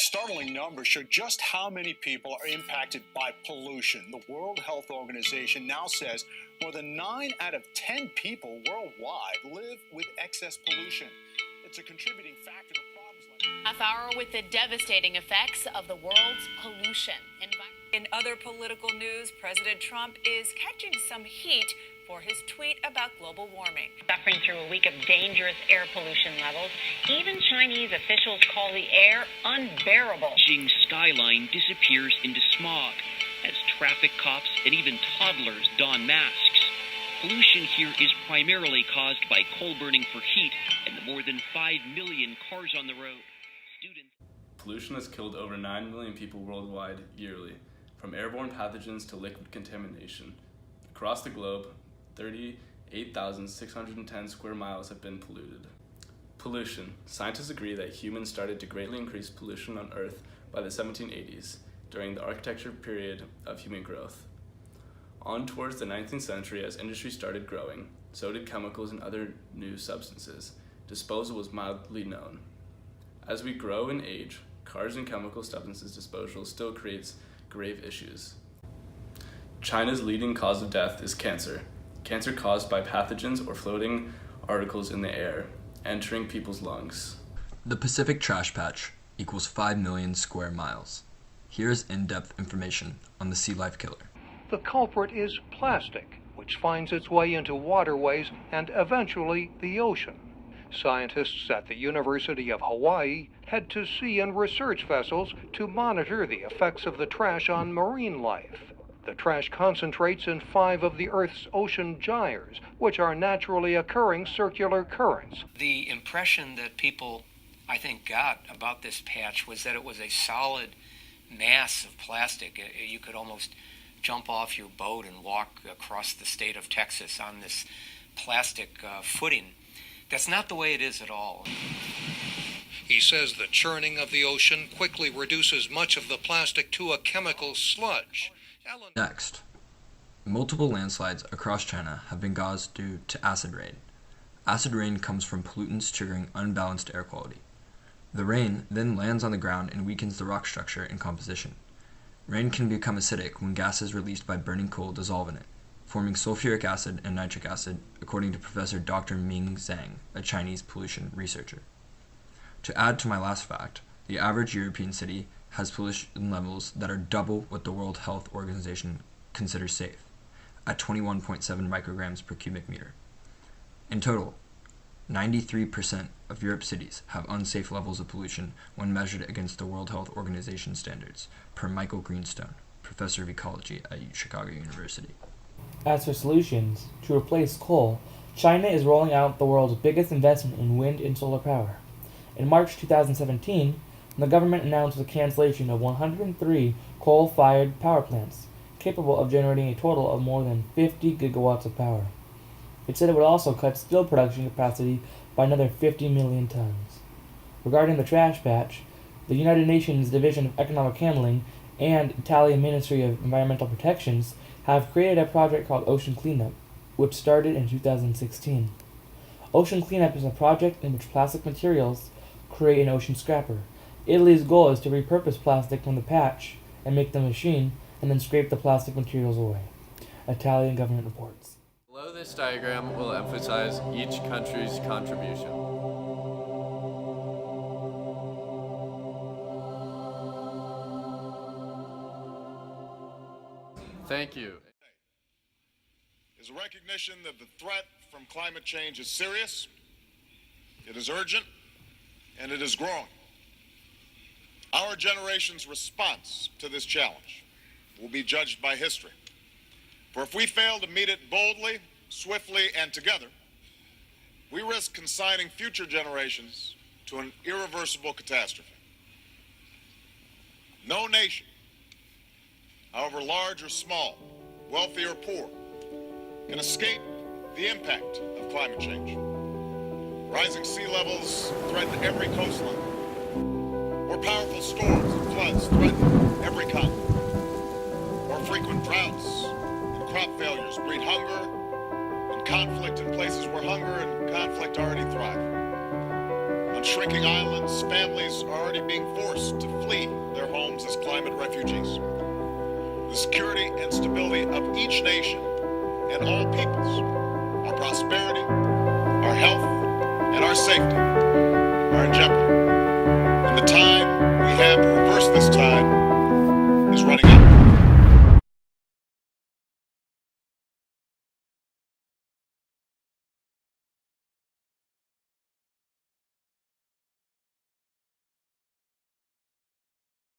Startling numbers show just how many people are impacted by pollution. The World Health Organization now says more than 9 out of 10 people worldwide live with excess pollution. It's a contributing factor to problems like Half hour with the devastating effects of the world's pollution. In other political news, President Trump is catching some heat for his tweet about global warming. Suffering through a week of dangerous air pollution levels, even Chinese officials call the air unbearable. Beijing skyline disappears into smog as traffic cops and even toddlers don masks. Pollution here is primarily caused by coal burning for heat and the more than 5 million cars on the road. Pollution has killed over 9 million people worldwide yearly, from airborne pathogens to liquid contamination. Across the globe, 38,610 square miles have been polluted. Pollution. Scientists agree that humans started to greatly increase pollution on Earth by the 1780s, during the architecture period of human growth. On towards the 19th century, as industry started growing, so did chemicals and other new substances. Disposal was mildly known. As we grow and age, cars and chemical substances disposal still creates grave issues. China's leading cause of death is cancer. Cancer caused by pathogens or floating particles in the air, entering people's lungs. The Pacific Trash Patch equals 5 million square miles. Here's in-depth information on the sea life killer. The culprit is plastic, which finds its way into waterways and eventually the ocean. Scientists at the University of Hawaii head to sea in research vessels to monitor the effects of the trash on marine life. The trash concentrates in 5 of the Earth's ocean gyres, which are naturally occurring circular currents. The impression that people, I think, got about this patch was that it was a solid mass of plastic. You could almost jump off your boat and walk across the state of Texas on this plastic footing. That's not the way it is at all. He says the churning of the ocean quickly reduces much of the plastic to a chemical sludge. Next, multiple landslides across China have been caused due to acid rain. Acid rain comes from pollutants triggering unbalanced air quality. The rain then lands on the ground and weakens the rock structure and composition. Rain can become acidic when gases released by burning coal dissolve in it, forming sulfuric acid and nitric acid, according to Professor Dr. Ming Zhang, a Chinese pollution researcher. To add to my last fact, the average European city has pollution levels that are double what the World Health Organization considers safe, at 21.7 micrograms per cubic meter. In total, 93% of Europe's cities have unsafe levels of pollution when measured against the World Health Organization standards, per Michael Greenstone, professor of ecology at Chicago University. As for solutions, to replace coal, China is rolling out the world's biggest investment in wind and solar power. In March 2017, the government announced the cancellation of 103 coal-fired power plants, capable of generating a total of more than 50 gigawatts of power. It said it would also cut steel production capacity by another 50 million tons. Regarding the trash patch, the United Nations Division of Economic Handling and Italian Ministry of Environmental Protections have created a project called Ocean Cleanup, which started in 2016. Ocean Cleanup is a project in which plastic materials create an ocean scrapper. Italy's goal is to repurpose plastic from the patch and make the machine, and then scrape the plastic materials away. Italian government reports. Below this diagram will emphasize each country's contribution. Thank you. Is a recognition that the threat from climate change is serious, it is urgent, and it is growing. Our generation's response to this challenge will be judged by history. For if we fail to meet it boldly, swiftly, and together, we risk consigning future generations to an irreversible catastrophe. No nation, however large or small, wealthy or poor, can escape the impact of climate change. Rising sea levels threaten every coastline. More powerful storms and floods threaten every continent. More frequent droughts and crop failures breed hunger and conflict in places where hunger and conflict already thrive. On shrinking islands, families are already being forced to flee security and stability of each nation and all peoples, our prosperity, our health, and our safety are in jeopardy. And the time